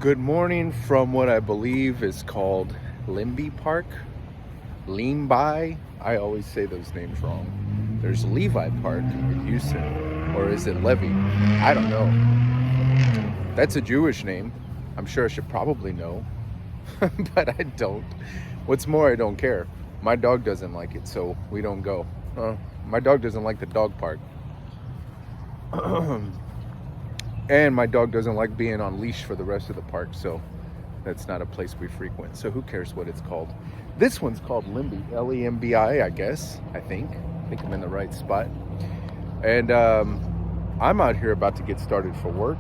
Good morning from what I believe is called Limby Park. Leanby. I always say those names wrong. There's Levi Park in Houston. Or is it Levy? I don't know. That's a Jewish name. I'm sure I should probably know. But I don't. What's more, I don't care. My dog doesn't like it, so we don't go. My dog doesn't like the dog park. And my dog doesn't like being on leash for the rest of the park, so that's not a place we frequent. So who cares what it's called? This one's called Limby, Lembi, I guess. I think I'm in the right spot. And I'm out here about to get started for work.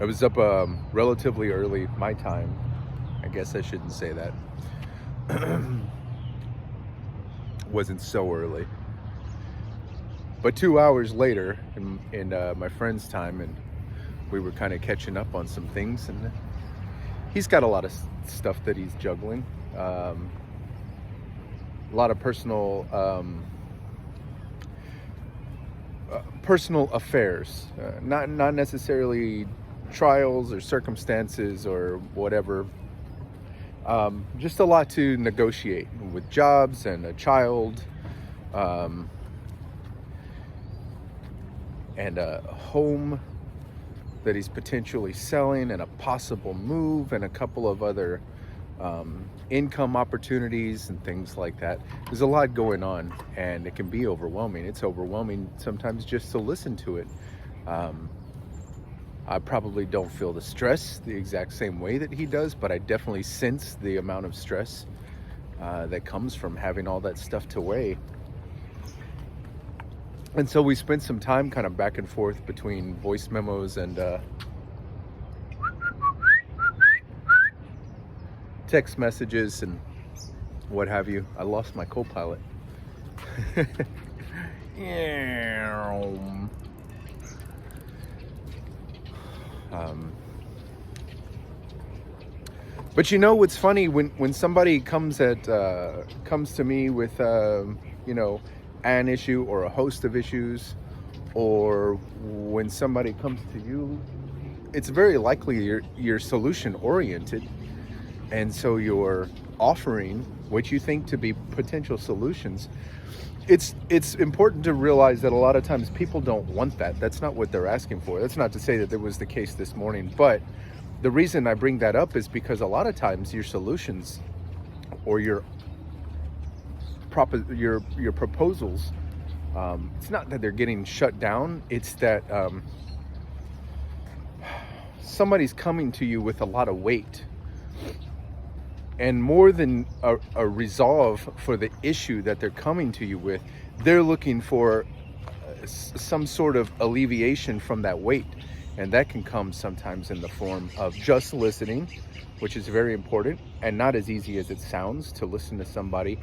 I was up relatively early, my time. I guess I shouldn't say that. Wasn't so early, but 2 hours later in my friend's time, and we were kind of catching up on some things, and he's got a lot of stuff that he's juggling, a lot of personal affairs, not necessarily trials or circumstances or whatever. Just a lot to negotiate with jobs and a child, and a home that he's potentially selling, and a possible move, and a couple of other income opportunities and things like that. There's a lot going on, and it can be overwhelming. It's overwhelming sometimes just to listen to it. I probably don't feel the stress the exact same way that he does, but I definitely sense the amount of stress that comes from having all that stuff to weigh. And so we spent some time kind of back and forth between voice memos and text messages and what have you. I lost my co-pilot. But you know what's funny, when somebody comes to me with an issue or a host of issues, or when somebody comes to you, it's very likely you're solution oriented, and so you're offering what you think to be potential solutions. It's important to realize that a lot of times people don't want that. That's not what they're asking for. That's not to say that was the case this morning, but the reason I bring that up is because a lot of times your solutions or your proposals, it's not that they're getting shut down. It's that somebody's coming to you with a lot of weight, and more than a resolve for the issue that they're coming to you with, they're looking for some sort of alleviation from that weight. And that can come sometimes in the form of just listening, which is very important and not as easy as it sounds. To listen to somebody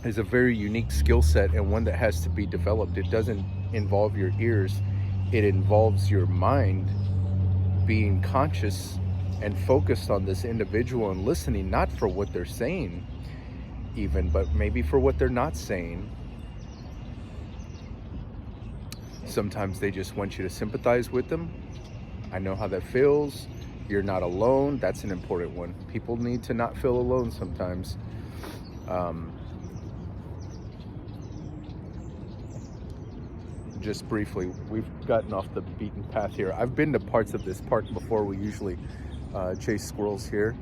is a very unique skill set, and one that has to be developed. It doesn't involve your ears. It involves your mind being conscious and focused on this individual and listening, not for what they're saying even, but maybe for what they're not saying. Sometimes they just want you to sympathize with them. I know how that feels. You're not alone. That's an important one. People need to not feel alone sometimes. Just briefly, we've gotten off the beaten path here. I've been to parts of this park before. We usually chase squirrels here.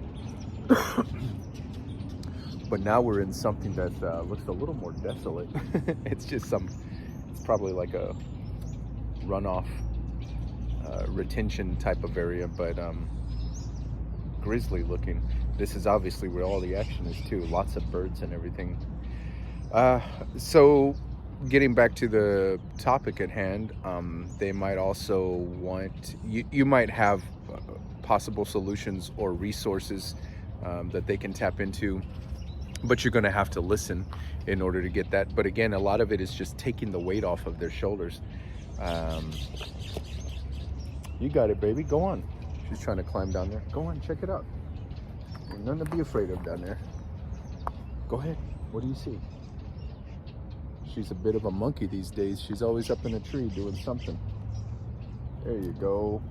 But now we're in something that looks a little more desolate. It's probably like a runoff retention type of area, but grisly looking. This is obviously where all the action is too. Lots of birds and everything. So getting back to the topic at hand, they might also want you might have possible solutions or resources that they can tap into, but you're going to have to listen in order to get that. But again, a lot of it is just taking the weight off of their shoulders. You got it, baby. Go on. She's trying to climb down there. Go on, check it out. There's nothing to be afraid of down there. Go ahead. What do you see? She's a bit of a monkey these days. She's always up in a tree doing something. There you go.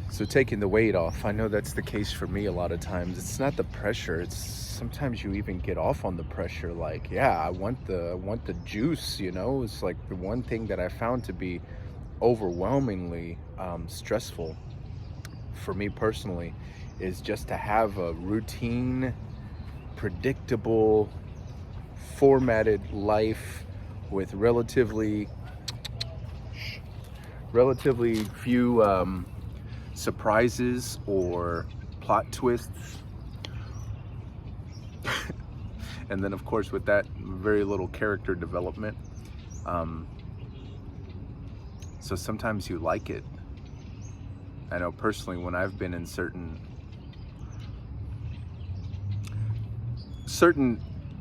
So taking the weight off, I know that's the case for me a lot of times. It's not the pressure, it's sometimes you even get off on the pressure. Like, yeah, I want the juice, you know. It's like the one thing that I found to be overwhelmingly stressful for me personally is just to have a routine, predictable, formatted life with relatively few surprises or plot twists. And then of course with that, very little character development. So sometimes you like it. I know personally when I've been in certain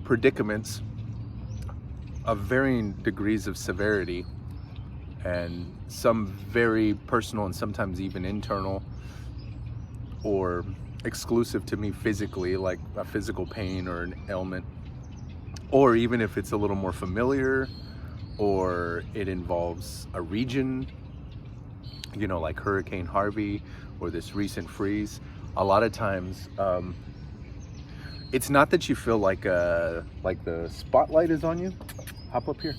predicaments of varying degrees of severity, and some very personal and sometimes even internal or exclusive to me physically, like a physical pain or an ailment, or even if it's a little more familiar or it involves a region, you know, like Hurricane Harvey or this recent freeze. A lot of times it's not that you feel like the spotlight is on you. Hop up here.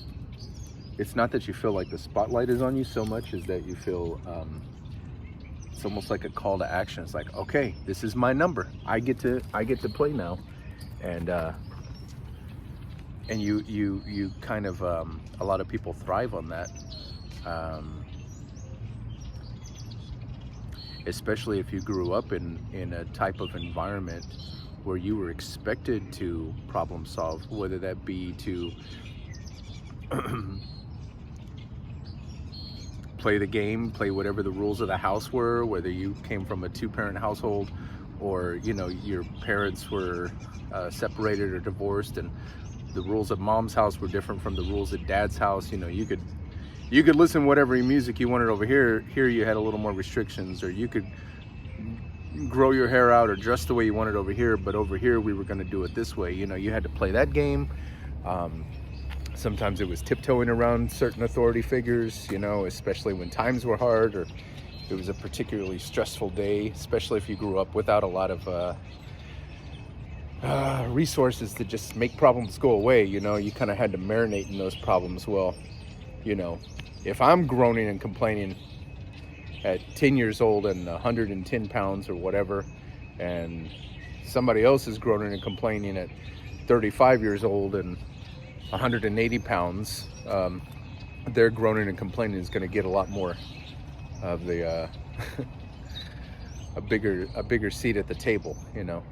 It's not that you feel like the spotlight is on you so much as that you feel it's almost like a call to action. It's like, okay, this is my number. I get to play now, and you kind of a lot of people thrive on that, especially if you grew up in a type of environment where you were expected to problem solve, whether that be to play the game, play whatever the rules of the house were, whether you came from a two-parent household or, you know, your parents were separated or divorced and the rules of mom's house were different from the rules at dad's house. You know, you could listen to whatever music you wanted over here. Here you had a little more restrictions, or you could grow your hair out or dress the way you wanted over here, but over here we were going to do it this way. You know, you had to play that game. Sometimes it was tiptoeing around certain authority figures, you know, especially when times were hard or it was a particularly stressful day, especially if you grew up without a lot of resources to just make problems go away. You know, you kind of had to marinate in those problems. Well, you know, if I'm groaning and complaining at 10 years old and 110 pounds or whatever, and somebody else is groaning and complaining at 35 years old and 180 pounds, their groaning and complaining is going to get a lot more of the a bigger seat at the table, you know.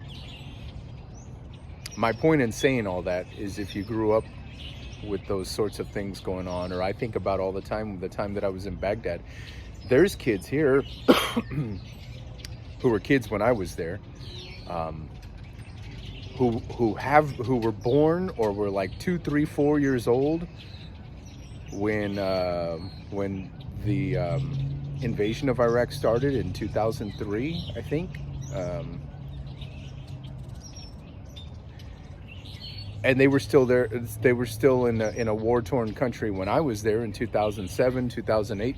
My point in saying all that is if you grew up with those sorts of things going on, or I think about all the time that I was in Baghdad, there's kids here who were kids when I was there, who were born or were like 2, 3, 4 years old when the invasion of Iraq started in 2003, I think. And they were still there. They were still in a war-torn country when I was there in 2007, 2008.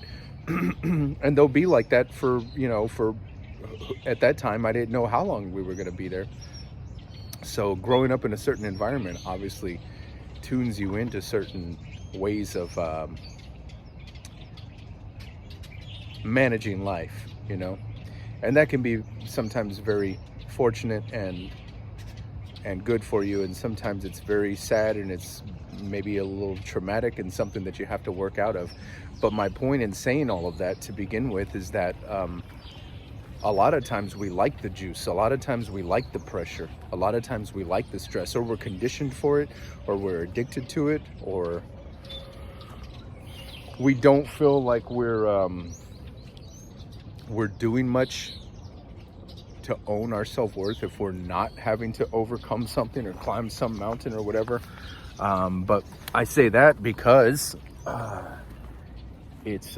And they'll be like that for at that time, I didn't know how long we were going to be there. So growing up in a certain environment obviously tunes you into certain ways of managing life, you know, and that can be sometimes very fortunate and good for you, and sometimes it's very sad and it's maybe a little traumatic and something that you have to work out of. But my point in saying all of that to begin with is that a lot of times we like the juice, a lot of times we like the pressure, a lot of times we like the stress, or we're conditioned for it, or we're addicted to it, or we don't feel like we're doing much to own our self-worth if we're not having to overcome something or climb some mountain or whatever. But I say that because it's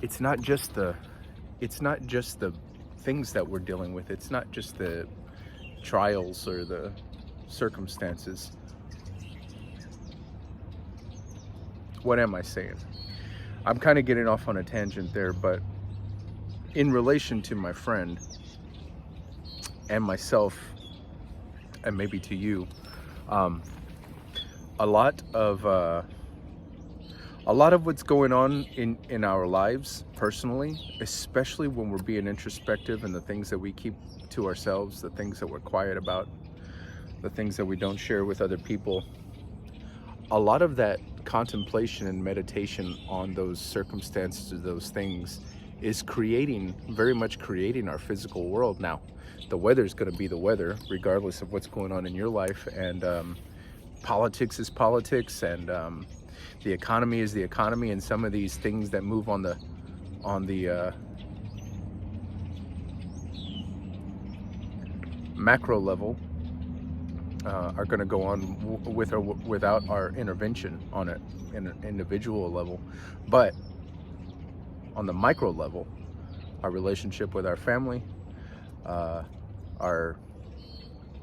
it's not just the things that we're dealing with. It's not just the trials or the circumstances. What am I saying? I'm kind of getting off on a tangent there, but in relation to my friend and myself, and maybe to you, a lot of what's going on in our lives personally, especially when we're being introspective and the things that we keep to ourselves, the things that we're quiet about, the things that we don't share with other people, a lot of that contemplation and meditation on those circumstances, those things, is very much creating our physical world. Now, the weather's going to be the weather, regardless of what's going on in your life, and politics is politics, and the economy is the economy, and some of these things that move on the macro level are going to go on with or without our intervention on an individual level. But on the micro level, our relationship with our family, our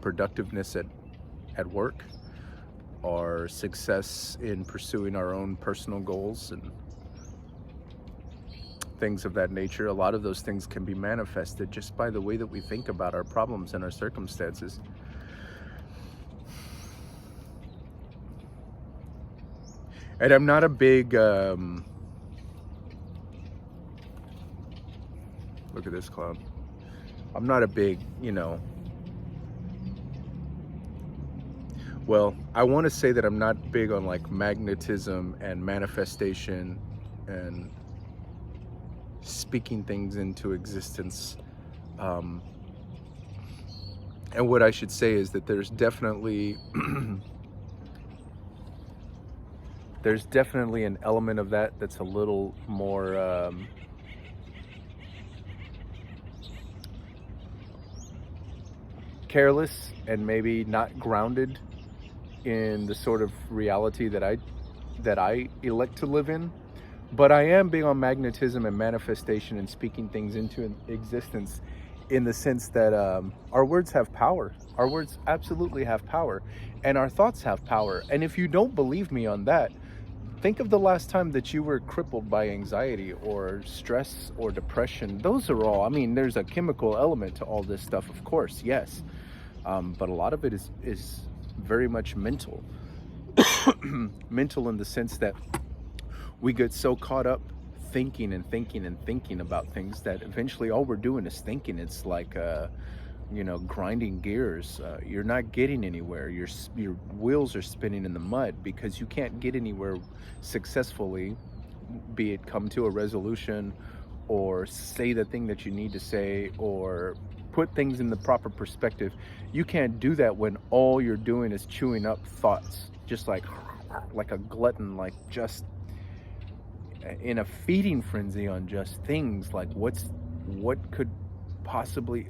productiveness at work, our success in pursuing our own personal goals and things of that nature, a lot of those things can be manifested just by the way that we think about our problems and our circumstances. And I'm not a big, look at this clown. I'm not a big, well, I want to say that I'm not big on like magnetism and manifestation and speaking things into existence. And what I should say is that there's definitely an element of that that's a little more careless and maybe not grounded in the sort of reality that I elect to live in. But I am big on magnetism and manifestation and speaking things into existence, in the sense that our words have power. Our words absolutely have power, and our thoughts have power. And if you don't believe me on that, think of the last time that you were crippled by anxiety or stress or depression. Those are all, there's a chemical element to all this stuff, of course, yes. But a lot of it is very much mental. Mental in the sense that we get so caught up thinking about things that eventually all we're doing is thinking. It's like grinding gears. You're not getting anywhere. Your wheels are spinning in the mud because you can't get anywhere successfully, be it come to a resolution or say the thing that you need to say or put things in the proper perspective. You can't do that when all you're doing is chewing up thoughts, just like a glutton, like just in a feeding frenzy on just things like what could possibly.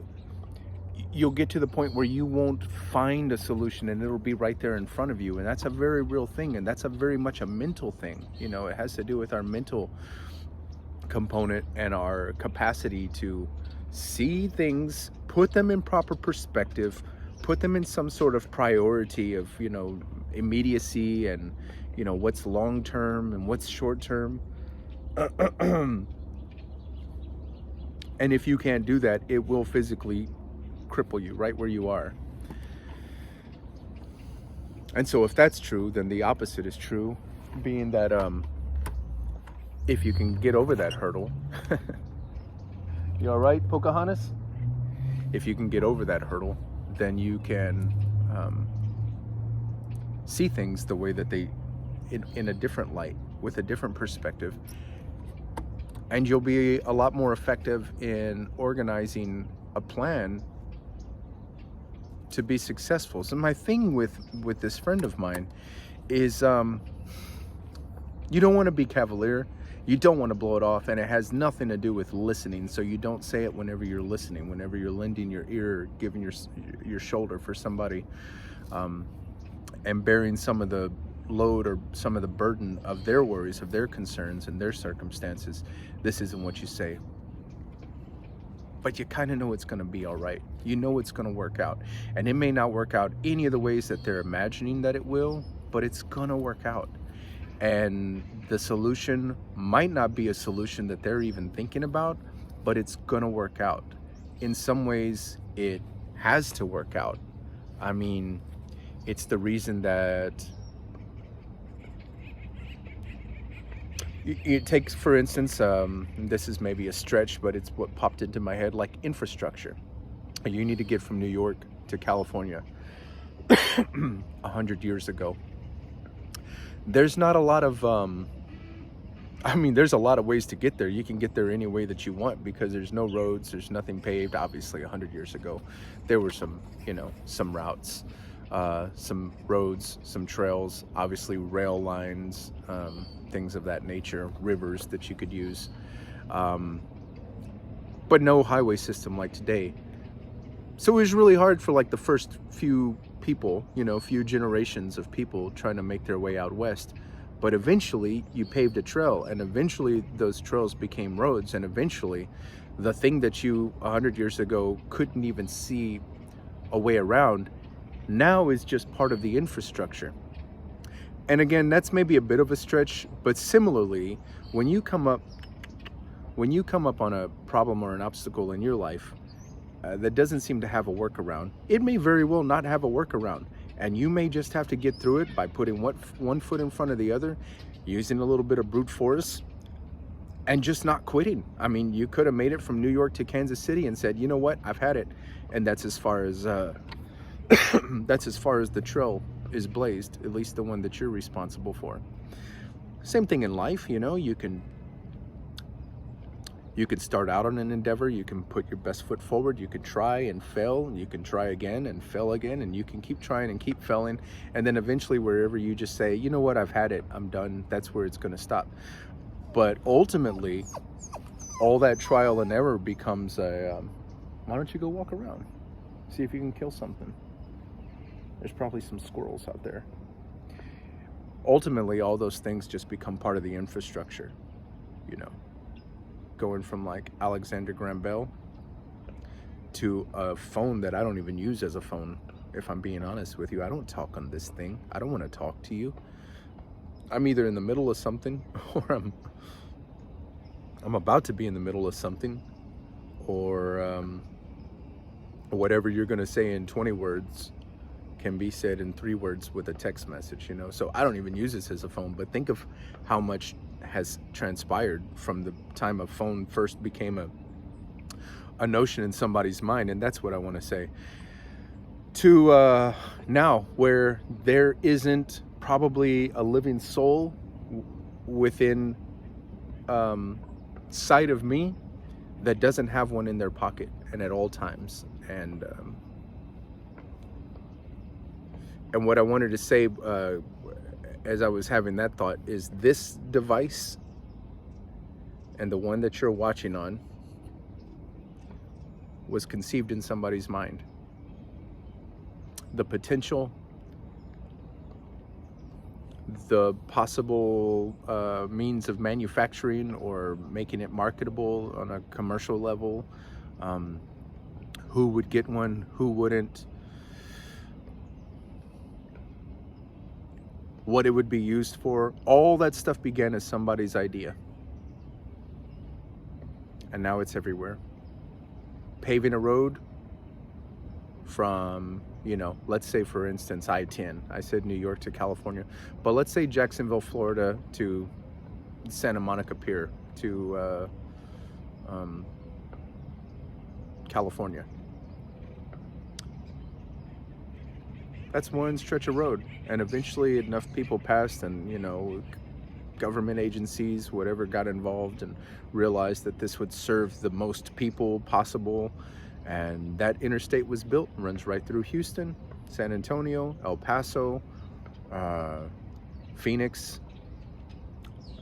You'll get to the point where you won't find a solution, and it'll be right there in front of you. And that's a very real thing, and that's a very much a mental thing. It has to do with our mental component and our capacity to see things, put them in proper perspective, put them in some sort of priority of immediacy and what's long term and what's short term. And if you can't do that, it will physically cripple you right where you are. And so if that's true, then the opposite is true, being that if you can get over that hurdle, you all right, Pocahontas? If you can get over that hurdle, then you can see things the way that they, in a different light, with a different perspective, and you'll be a lot more effective in organizing a plan to be successful. So my thing with this friend of mine is you don't want to be cavalier, you don't want to blow it off, and it has nothing to do with listening. So you don't say it whenever you're listening, whenever you're lending your ear, giving your shoulder for somebody, and bearing some of the load or some of the burden of their worries, of their concerns and their circumstances, this isn't what you say. But you kind of know it's going to be all right. You know it's going to work out. And it may not work out any of the ways that they're imagining that it will, but it's going to work out. And the solution might not be a solution that they're even thinking about, but it's going to work out. In some ways, it has to work out. I mean, it's the reason that it takes, for instance, this is maybe a stretch, but it's what popped into my head, like infrastructure. You need to get from New York to California 100 years ago. There's not a lot of, there's a lot of ways to get there. You can get there any way that you want because there's no roads, there's nothing paved. Obviously, 100 years ago, there were some routes, some roads, some trails, obviously rail lines, things of that nature, rivers that you could use, but no highway system like today. So it was really hard for like the first few people, few generations of people trying to make their way out west. But eventually you paved a trail, and eventually those trails became roads, and eventually the thing that you 100 years ago couldn't even see a way around now is just part of the infrastructure. And again, that's maybe a bit of a stretch, but similarly, when you come up on a problem or an obstacle in your life that doesn't seem to have a workaround, it may very well not have a workaround. And you may just have to get through it by putting one foot in front of the other, using a little bit of brute force, and just not quitting. I mean, you could have made it from New York to Kansas City and said, you know what, I've had it. And that's as far as that's as far as the trail is blazed, at least the one that you're responsible for. Same thing in life, you can start out on an endeavor, you can put your best foot forward, you can try and fail, and you can try again and fail again, and you can keep trying and keep failing, and then eventually wherever you just say, you know what, I've had it, I'm done, that's where it's going to stop. But ultimately, all that trial and error becomes a, why don't you go walk around, see if you can kill something. There's probably some squirrels out there. Ultimately, all those things just become part of the infrastructure, going from like Alexander Graham Bell to a phone that I don't even use as a phone. If I'm being honest with you, I don't talk on this thing. I don't want to talk to you. I'm either in the middle of something, or I'm about to be in the middle of something, or whatever you're going to say in 20 words can be said in 3 words with a text message, So I don't even use this as a phone, but think of how much has transpired from the time a phone first became a notion in somebody's mind. And that's what I want to say. To now, where there isn't probably a living soul within sight of me that doesn't have one in their pocket and at all times. And what I wanted to say as I was having that thought is this device and the one that you're watching on was conceived in somebody's mind. The potential, the possible means of manufacturing or making it marketable on a commercial level, who would get one, who wouldn't, what it would be used for, all that stuff began as somebody's idea. And now it's everywhere. Paving a road from, let's say for instance, I-10. I said New York to California, but let's say Jacksonville, Florida to Santa Monica Pier to California. That's one stretch of road, and eventually enough people passed, and government agencies, whatever, got involved and realized that this would serve the most people possible, and that interstate was built. Runs right through Houston, San Antonio, El Paso, Phoenix.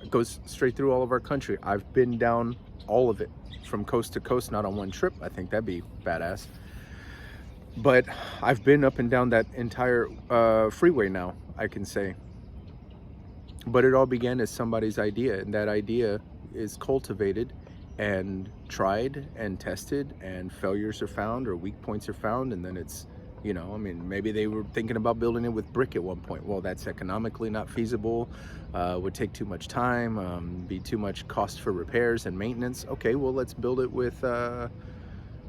It goes straight through all of our country. I've been down all of it from coast to coast, not on one trip. I think that'd be badass. But I've been up and down that entire freeway now, I can say. But it all began as somebody's idea, and that idea is cultivated and tried and tested, and failures are found or weak points are found, and then it's, you know, I mean, maybe they were thinking about building it with brick at one point. Well, that's economically not feasible, would take too much time, be too much cost for repairs and maintenance. Okay, well, let's build it with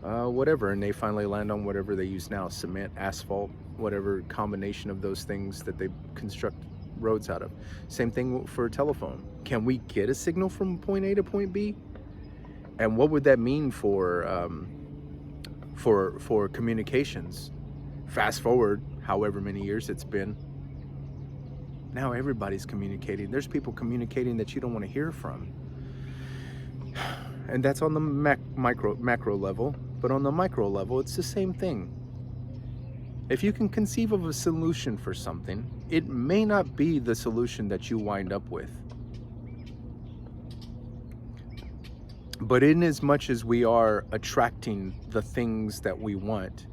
whatever, and they finally land on whatever they use now, cement, asphalt, whatever combination of those things that they construct roads out of. Same thing for a telephone. Can we get a signal from point A to point B? And what would that mean for communications? Fast forward however many years it's been, now everybody's communicating. There's people communicating that you don't want to hear from, and that's on the macro level. But on the micro level, it's the same thing. If you can conceive of a solution for something, it may not be the solution that you wind up with. But in as much as we are attracting the things that we want,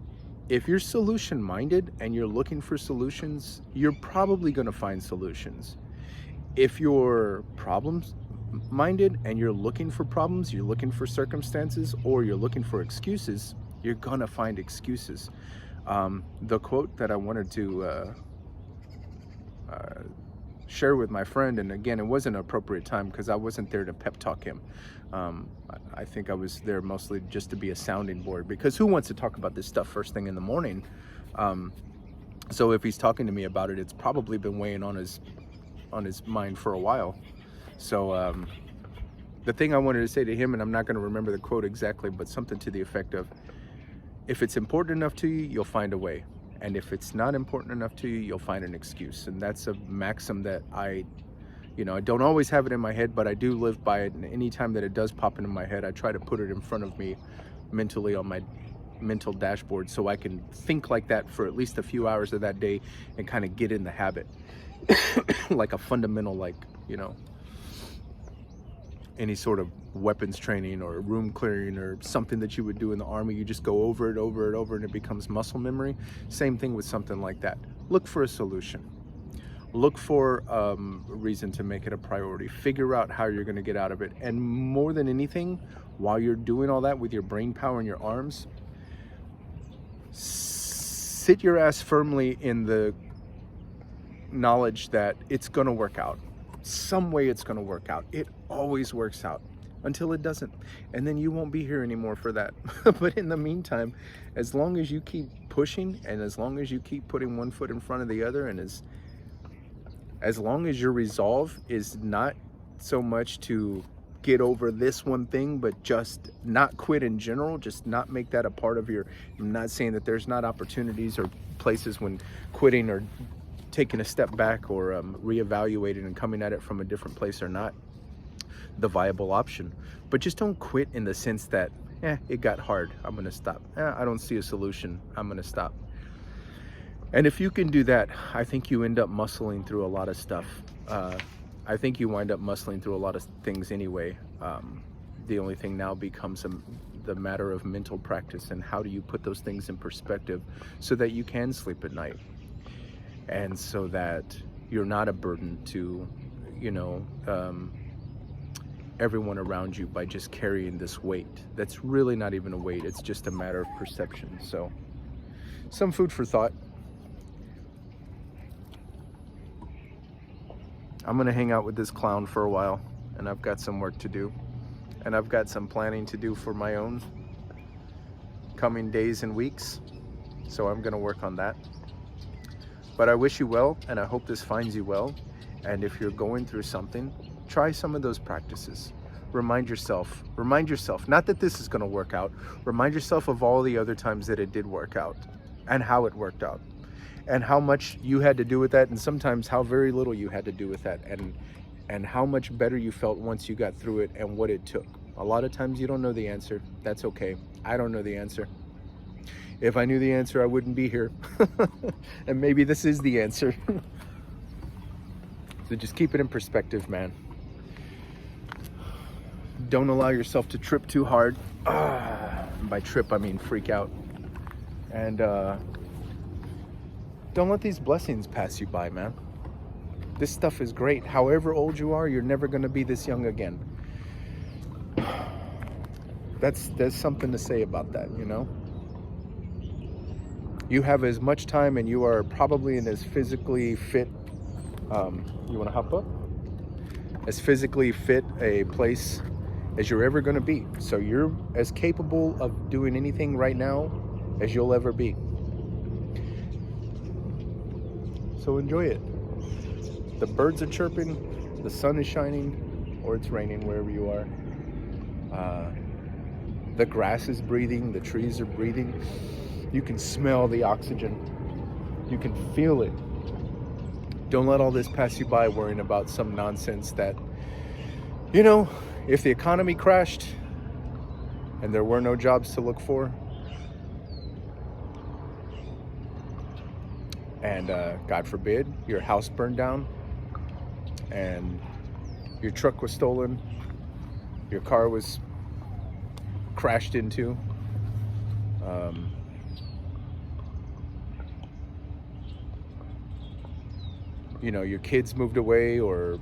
if you're solution minded and you're looking for solutions, you're probably going to find solutions. If you're problems minded and you're looking for problems, you're looking for circumstances, or you're looking for excuses, you're going to find excuses. The quote that I wanted to share with my friend, and again, it wasn't an appropriate time because I wasn't there to pep talk him. I think I was there mostly just to be a sounding board, because who wants to talk about this stuff first thing in the morning? So if he's talking to me about it, it's probably been weighing on his mind for a while. So the thing I wanted to say to him, and I'm not going to remember the quote exactly, but something to the effect of, if it's important enough to you, you'll find a way. And if it's not important enough to you, you'll find an excuse. And that's a maxim that I don't always have it in my head, but I do live by it. And anytime that it does pop into my head, I try to put it in front of me mentally on my mental dashboard, so I can think like that for at least a few hours of that day and kind of get in the habit. Like a fundamental, like, any sort of weapons training or room clearing or something that you would do in the army. You just go over it, and it becomes muscle memory. Same thing with something like that. Look for a solution. Look for a reason to make it a priority. Figure out how you're going to get out of it. And more than anything, while you're doing all that with your brain power and your arms, sit your ass firmly in the knowledge that it's going to work out. Some way it's going to work out. It always works out until it doesn't, and then you won't be here anymore for that. But in the meantime, as long as you keep pushing, and as long as you keep putting one foot in front of the other, and as long as your resolve is not so much to get over this one thing, but just not quit in general, just not make that a part of your, I'm not saying that there's not opportunities or places when quitting or taking a step back or reevaluating and coming at it from a different place are not the viable option. But just don't quit in the sense that, it got hard, I'm gonna stop. I don't see a solution, I'm gonna stop. And if you can do that, I think you end up muscling through a lot of stuff. I think you wind up muscling through a lot of things anyway. The only thing now becomes the matter of mental practice, and how do you put those things in perspective so that you can sleep at night, and so that you're not a burden to, everyone around you by just carrying this weight. That's really not even a weight, it's just a matter of perception. So, some food for thought. I'm gonna hang out with this clown for a while, and I've got some work to do, and I've got some planning to do for my own coming days and weeks, so I'm gonna work on that. But I wish you well, and I hope this finds you well. And if you're going through something, try some of those practices. Remind yourself, not that this is gonna work out, remind yourself of all the other times that it did work out, and how it worked out, and how much you had to do with that, and sometimes how very little you had to do with that, and how much better you felt once you got through it, and what it took. A lot of times you don't know the answer. That's okay. I don't know the answer. If I knew the answer, I wouldn't be here. And maybe this is the answer. So just keep it in perspective, man. Don't allow yourself to trip too hard. By trip, I mean freak out. And don't let these blessings pass you by, man. This stuff is great. However old you are, you're never going to be this young again. There's something to say about that, you know? You have as much time, and you are probably in as physically fit, you want to hop up? As physically fit a place as you're ever going to be. So you're as capable of doing anything right now as you'll ever be. So enjoy it. The birds are chirping, the sun is shining, or it's raining wherever you are. The grass is breathing, the trees are breathing. You can smell the oxygen. You can feel it. Don't let all this pass you by worrying about some nonsense that, you know, if the economy crashed and there were no jobs to look for, and God forbid, your house burned down and your truck was stolen, your car was crashed into, you know, your kids moved away or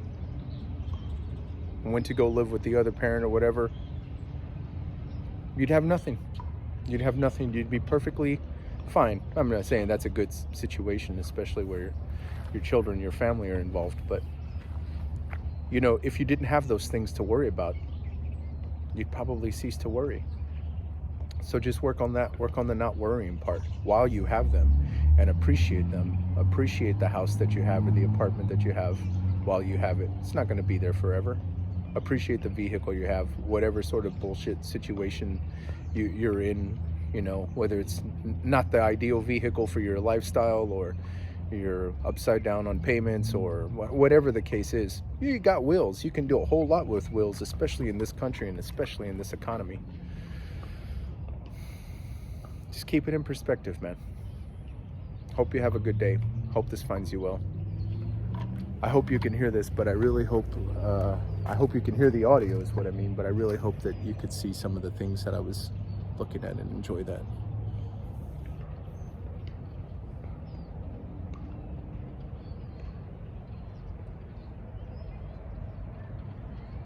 went to go live with the other parent or whatever, you'd have nothing. You'd have nothing. You'd be perfectly fine. I'm not saying that's a good situation, especially where your children, your family are involved. But, you know, if you didn't have those things to worry about, you'd probably cease to worry. So just work on that. Work on the not worrying part while you have them, and appreciate them. Appreciate the house that you have or the apartment that you have while you have it. It's not going to be there forever. Appreciate the vehicle you have, whatever sort of bullshit situation you're in, you know, whether it's not the ideal vehicle for your lifestyle, or you're upside down on payments, or whatever the case is. You got wheels. You can do a whole lot with wheels, especially in this country and especially in this economy. Just keep it in perspective, man. Hope you have a good day. Hope this finds you well. I hope you can hear this, but I really hope, I hope you can hear the audio is what I mean, but I really hope that you could see some of the things that I was looking at and enjoy that.